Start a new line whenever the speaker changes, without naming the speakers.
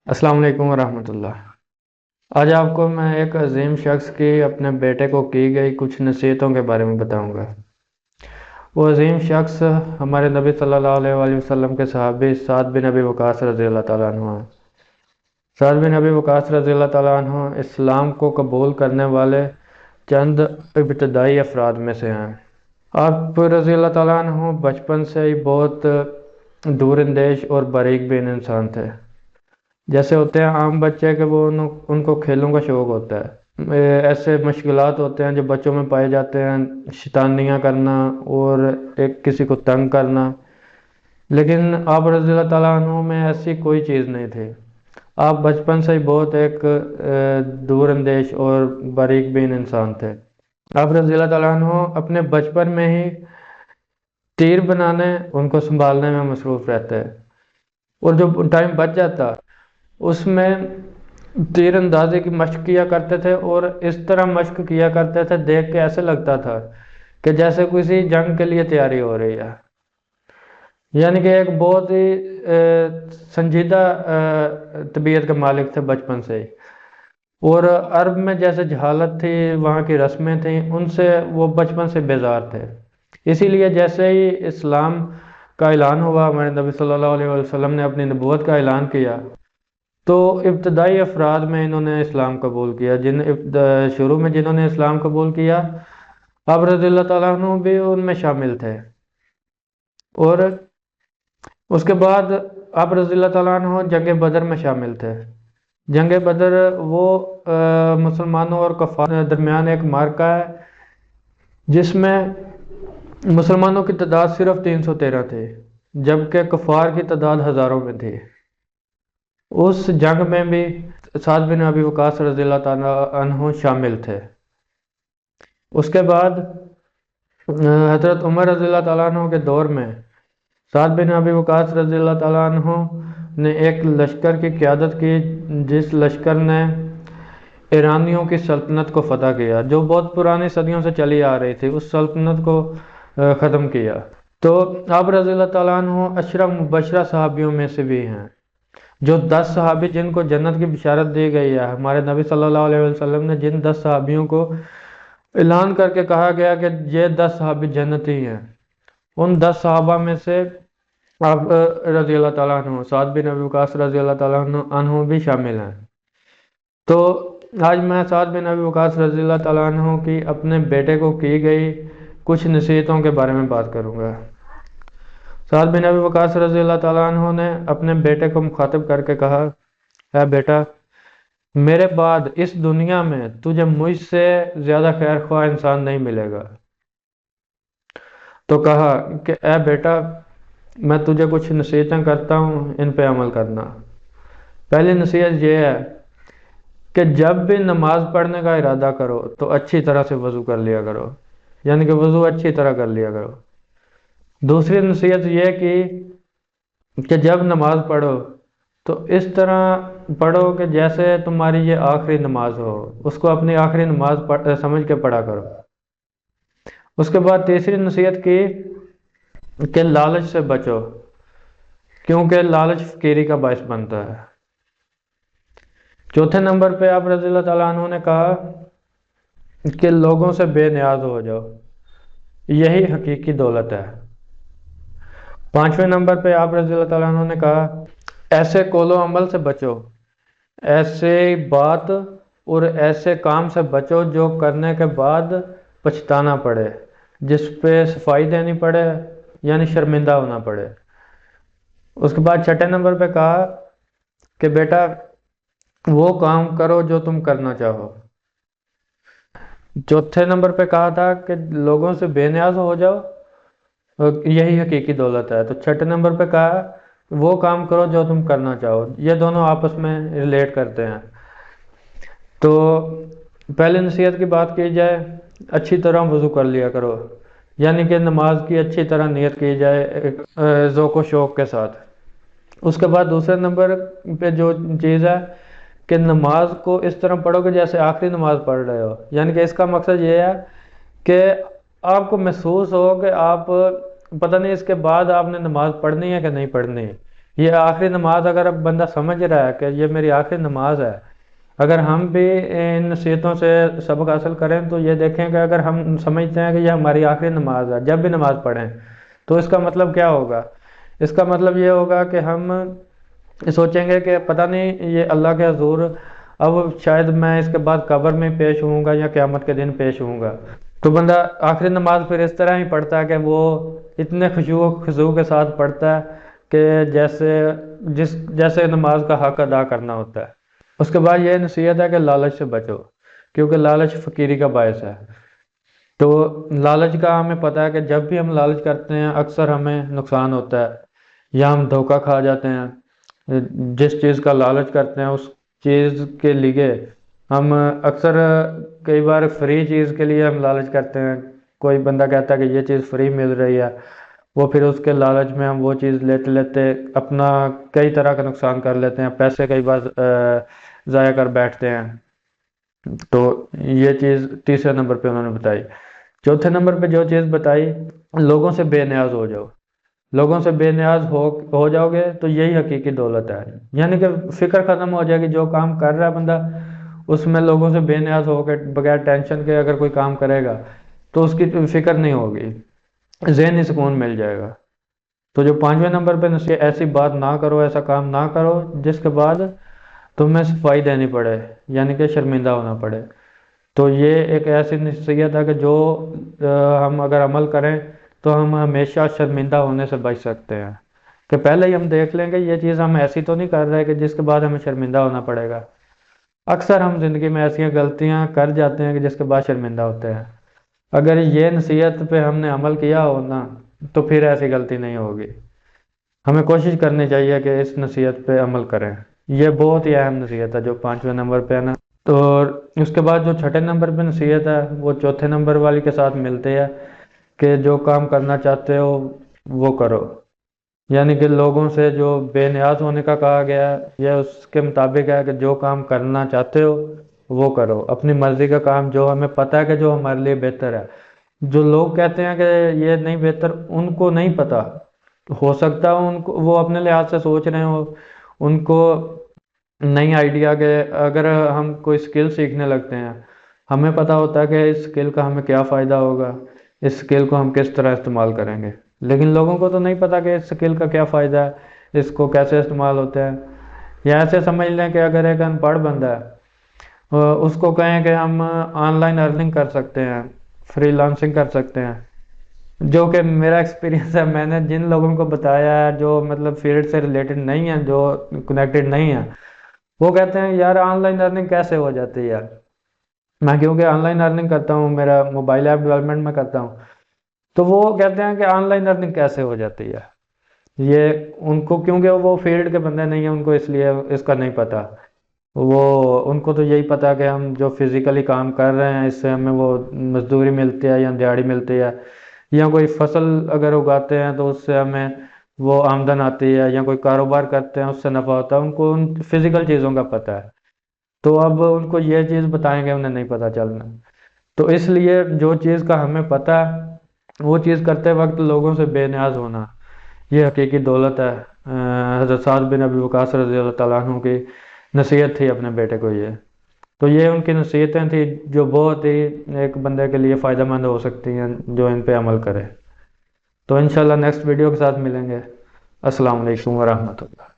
السلام علیکم ورحمۃ اللہ۔ آج آپ کو میں ایک عظیم شخص کی اپنے بیٹے کو کی گئی کچھ نصیحتوں کے بارے میں بتاؤں گا۔ وہ عظیم شخص ہمارے نبی صلی اللہ علیہ وآلہ وسلم کے صحابی سعد بن ابی وقاص رضی اللہ تعالیٰ عنہ ہیں۔ سعد بن ابی وقاص رضی اللہ تعالیٰ عنہ اسلام کو قبول کرنے والے چند ابتدائی افراد میں سے ہیں۔ آپ رضی اللہ تعالیٰ عنہ بچپن سے ہی بہت دور اندیش اور باریک بین انسان تھے۔ جیسے ہوتے ہیں عام بچے کہ وہ ان کو کھیلوں کا شوق ہوتا ہے، ایسے مشکلات ہوتے ہیں جو بچوں میں پائے جاتے ہیں، شیطانیاں کرنا اور ایک کسی کو تنگ کرنا، لیکن آپ رضی اللہ تعالیٰ عنہ میں ایسی کوئی چیز نہیں تھی۔ آپ بچپن سے ہی بہت ایک دور اندیش اور باریک بین انسان تھے۔ آپ رضی اللہ تعالیٰ عنہ اپنے بچپن میں ہی تیر بنانے ان کو سنبھالنے میں مصروف رہتے، اور جو ٹائم بچ جاتا اس میں تیر اندازی کی مشق کیا کرتے تھے، اور اس طرح مشق کیا کرتے تھے دیکھ کے ایسے لگتا تھا کہ جیسے کسی جنگ کے لیے تیاری ہو رہی ہے۔ یعنی کہ ایک بہت ہی سنجیدہ طبیعت کے مالک تھے بچپن سے ہی، اور عرب میں جیسے جہالت تھی، وہاں کی رسمیں تھیں، ان سے وہ بچپن سے بیزار تھے۔ اسی لیے جیسے ہی اسلام کا اعلان ہوا، ہمارے نبی صلی اللہ علیہ وسلم نے اپنی نبوت کا اعلان کیا، تو ابتدائی افراد میں انہوں نے اسلام قبول کیا۔ شروع میں جنہوں نے اسلام قبول کیا، آپ رضی اللہ تعالیٰ عنہ بھی ان میں شامل تھے، اور اس کے بعد آپ رضی اللہ تعالیٰ عنہ جنگ بدر میں شامل تھے۔ جنگ بدر وہ مسلمانوں اور کفار درمیان ایک معرکہ ہے جس میں مسلمانوں کی تعداد صرف 313 تھی، جبکہ کفار کی تعداد ہزاروں میں تھی۔ اس جنگ میں بھی سعد بن ابی وقاص رضی اللہ تعالیٰ عنہ شامل تھے۔ اس کے بعد حضرت عمر رضی اللہ تعالیٰ عنہ کے دور میں سعد بن ابی وقاص رضی اللہ تعالیٰ عنہ نے ایک لشکر کی قیادت کی، جس لشکر نے ایرانیوں کی سلطنت کو فتح کیا، جو بہت پرانی صدیوں سے چلی آ رہی تھی، اس سلطنت کو ختم کیا۔ تو آپ رضی اللہ تعالیٰ عنہ عشرہ مبشرہ صحابیوں میں سے بھی ہیں، جو 10 صحابی جن کو جنت کی بشارت دی گئی ہے۔ ہمارے نبی صلی اللہ علیہ وسلم نے جن 10 صحابیوں کو اعلان کر کے کہا گیا کہ یہ 10 صحابی جنتی ہیں، ان 10 صحابہ میں سے آپ رضی اللہ تعالیٰ عنہ سعد بن ابی وقاص رضی اللہ تعالیٰ عنہ بھی شامل ہیں۔ تو آج میں سعد بن ابی وقاص رضی اللہ تعالیٰ عنہ کی اپنے بیٹے کو کی گئی کچھ نصیحتوں کے بارے میں بات کروں گا۔ سعد بن ابی وقاص رضی اللہ تعالیٰ عنہ نے اپنے بیٹے کو مخاطب کر کے کہا، اے بیٹا، میرے بعد اس دنیا میں تجھے مجھ سے زیادہ خیر خواہ انسان نہیں ملے گا۔ تو کہا کہ اے بیٹا، میں تجھے کچھ نصیحتیں کرتا ہوں، ان پہ عمل کرنا۔ پہلی نصیحت یہ ہے کہ جب بھی نماز پڑھنے کا ارادہ کرو تو اچھی طرح سے وضو کر لیا کرو، یعنی کہ وضو اچھی طرح کر لیا کرو۔ دوسری نصیحت یہ کہ جب نماز پڑھو تو اس طرح پڑھو کہ جیسے تمہاری یہ آخری نماز ہو، اس کو اپنی آخری نماز سمجھ کے پڑھا کرو۔ اس کے بعد تیسری نصیحت کی کہ لالچ سے بچو، کیونکہ لالچ فقیری کا باعث بنتا ہے۔ چوتھے نمبر پہ آپ رضی اللہ تعالیٰ عنہ نے کہا کہ لوگوں سے بے نیاز ہو جاؤ، یہی حقیقی دولت ہے۔ پانچویں نمبر پہ آپ رضی اللہ تعالیٰ عنہ نے کہا ایسے قول و عمل سے بچو، ایسے بات اور ایسے کام سے بچو جو کرنے کے بعد پچھتانا پڑے، جس پہ صفائی دینی پڑے، یعنی شرمندہ ہونا پڑے۔ اس کے بعد چھٹے نمبر پہ کہا کہ بیٹا وہ کام کرو جو تم کرنا چاہو۔ چوتھے نمبر پہ کہا تھا کہ لوگوں سے بے نیاز ہو جاؤ، یہی حقیقی دولت ہے۔ تو چھٹے نمبر پہ کہا وہ کام کرو جو تم کرنا چاہو۔ یہ دونوں آپس میں ریلیٹ کرتے ہیں۔ تو پہلے نصیحت کی بات کی جائے، اچھی طرح وضو کر لیا کرو، یعنی کہ نماز کی اچھی طرح نیت کی جائے ذوق و شوق کے ساتھ۔ اس کے بعد دوسرے نمبر پہ جو چیز ہے کہ نماز کو اس طرح پڑھو کہ جیسے آخری نماز پڑھ رہے ہو، یعنی کہ اس کا مقصد یہ ہے کہ آپ کو محسوس ہو کہ آپ پتہ نہیں اس کے بعد آپ نے نماز پڑھنی ہے کہ نہیں پڑھنی، یہ آخری نماز اگر اب بندہ سمجھ رہا ہے کہ یہ میری آخری نماز ہے، اگر ہم بھی ان نصیحتوں سے سبق حاصل کریں تو یہ دیکھیں کہ اگر ہم سمجھتے ہیں کہ یہ ہماری آخری نماز ہے، جب بھی نماز پڑھیں، تو اس کا مطلب کیا ہوگا؟ اس کا مطلب یہ ہوگا کہ ہم سوچیں گے کہ پتہ نہیں یہ اللہ کے حضور اب شاید میں اس کے بعد قبر میں پیش ہوں گا یا قیامت کے دن پیش ہوں گا۔ تو بندہ آخری نماز پھر اس طرح ہی پڑھتا ہے کہ وہ اتنے خشوع و خضوع کے ساتھ پڑھتا ہے کہ جیسے نماز کا حق ادا کرنا ہوتا ہے۔ اس کے بعد یہ نصیحت ہے کہ لالچ سے بچو، کیونکہ لالچ فقیری کا باعث ہے۔ تو لالچ کا ہمیں پتہ ہے کہ جب بھی ہم لالچ کرتے ہیں اکثر ہمیں نقصان ہوتا ہے، یا ہم دھوکہ کھا جاتے ہیں۔ جس چیز کا لالچ کرتے ہیں اس چیز کے لیے ہم اکثر کئی بار فری چیز کے لیے ہم لالچ کرتے ہیں۔ کوئی بندہ کہتا ہے کہ یہ چیز فری مل رہی ہے، وہ پھر اس کے لالچ میں ہم وہ چیز لیتے لیتے اپنا کئی طرح کا نقصان کر لیتے ہیں، پیسے کئی بار ضائع کر بیٹھتے ہیں۔ تو یہ چیز تیسرے نمبر پہ انہوں نے بتائی۔ چوتھے نمبر پہ جو چیز بتائی، لوگوں سے بے نیاز ہو جاؤ۔ لوگوں سے بے نیاز ہو جاؤ گے تو یہی حقیقی دولت ہے، یعنی کہ فکر ختم ہو جائے گی۔ جو کام کر رہا ہے بندہ اس میں لوگوں سے بے نیاز ہو کے بغیر ٹینشن کے اگر کوئی کام کرے گا تو اس کی فکر نہیں ہوگی، ذہنی سکون مل جائے گا۔ تو جو پانچویں نمبر پہ نصیحت، ایسی بات نہ کرو، ایسا کام نہ کرو جس کے بعد تمہیں صفائی دینی پڑے، یعنی کہ شرمندہ ہونا پڑے۔ تو یہ ایک ایسی نصیحت ہے کہ جو ہم اگر عمل کریں تو ہم ہمیشہ شرمندہ ہونے سے بچ سکتے ہیں، کہ پہلے ہی ہم دیکھ لیں گے یہ چیز ہم ایسی تو نہیں کر رہے کہ جس کے بعد ہمیں شرمندہ ہونا پڑے گا۔ اکثر ہم زندگی میں ایسی غلطیاں کر جاتے ہیں کہ جس کے بعد شرمندہ ہوتے ہیں۔ اگر یہ نصیحت پہ ہم نے عمل کیا ہو نا تو پھر ایسی غلطی نہیں ہوگی۔ ہمیں کوشش کرنی چاہیے کہ اس نصیحت پہ عمل کریں۔ یہ بہت ہی اہم نصیحت ہے جو پانچویں نمبر پہ ہے نا۔ تو اس کے بعد جو چھٹے نمبر پہ نصیحت ہے وہ چوتھے نمبر والی کے ساتھ ملتی ہے کہ جو کام کرنا چاہتے ہو وہ کرو، یعنی کہ لوگوں سے جو بے نیاز ہونے کا کہا گیا ہے یہ اس کے مطابق ہے کہ جو کام کرنا چاہتے ہو وہ کرو، اپنی مرضی کا کام جو ہمیں پتہ ہے کہ جو ہمارے لیے بہتر ہے۔ جو لوگ کہتے ہیں کہ یہ نہیں بہتر، ان کو نہیں پتہ، ہو سکتا ہے ان کو وہ اپنے لحاظ سے سوچ رہے ہوں، ان کو نئی آئیڈیا کہ اگر ہم کوئی سکل سیکھنے لگتے ہیں ہمیں پتہ ہوتا ہے کہ اس سکل کا ہمیں کیا فائدہ ہوگا، اس سکل کو ہم کس طرح استعمال کریں گے، لیکن لوگوں کو تو نہیں پتہ کہ اس سکل کا کیا فائدہ ہے، اس کو کیسے استعمال ہوتا ہے۔ یا ایسے سمجھ لیں کہ اگر ایک ان پڑھ بندہ ہے اس کو کہیں کہ ہم آن لائن ارننگ کر سکتے ہیں، فری لانسنگ کر سکتے ہیں، جو کہ میرا ایکسپیرینس ہے، میں نے جن لوگوں کو بتایا ہے جو مطلب فیلڈ سے ریلیٹڈ نہیں ہیں، جو کنیکٹڈ نہیں ہیں، وہ کہتے ہیں یار آن لائن ارننگ کیسے ہو جاتی ہے یار۔ میں کیونکہ آن لائن ارننگ کرتا ہوں، میرا موبائل ایپ ڈیولپمنٹ میں کرتا ہوں، تو وہ کہتے ہیں کہ آن لائن ارننگ کیسے ہو جاتی ہے۔ یہ ان کو کیونکہ وہ فیلڈ کے بندے نہیں ہیں، ان کو اس لیے اس کا نہیں پتہ۔ وہ ان کو تو یہی پتہ کہ ہم جو فزیکلی کام کر رہے ہیں اس سے ہمیں وہ مزدوری ملتی ہے یا دیہڑی ملتی ہے، یا کوئی فصل اگر اگاتے ہیں تو اس سے ہمیں وہ آمدن آتی ہے، یا کوئی کاروبار کرتے ہیں اس سے نفع ہوتا ہے، ان کو ان فزیکل چیزوں کا پتہ ہے۔ تو اب ان کو یہ چیز بتائیں گے انہیں نہیں پتہ چلنا۔ تو اس لیے جو چیز کا ہمیں پتہ ہے وہ چیز کرتے وقت لوگوں سے بے نیاز ہونا یہ حقیقی دولت ہے۔ حضرت سعد بن ابی وقاص رضی اللہ تعالیٰ عنہ کی نصیحت تھی اپنے بیٹے کو یہ۔ تو یہ ان کی نصیحتیں تھیں جو بہت ہی ایک بندے کے لیے فائدہ مند ہو سکتی ہیں جو ان پہ عمل کرے۔ تو انشاءاللہ نیکسٹ ویڈیو کے ساتھ ملیں گے۔ السلام علیکم ورحمۃ اللہ۔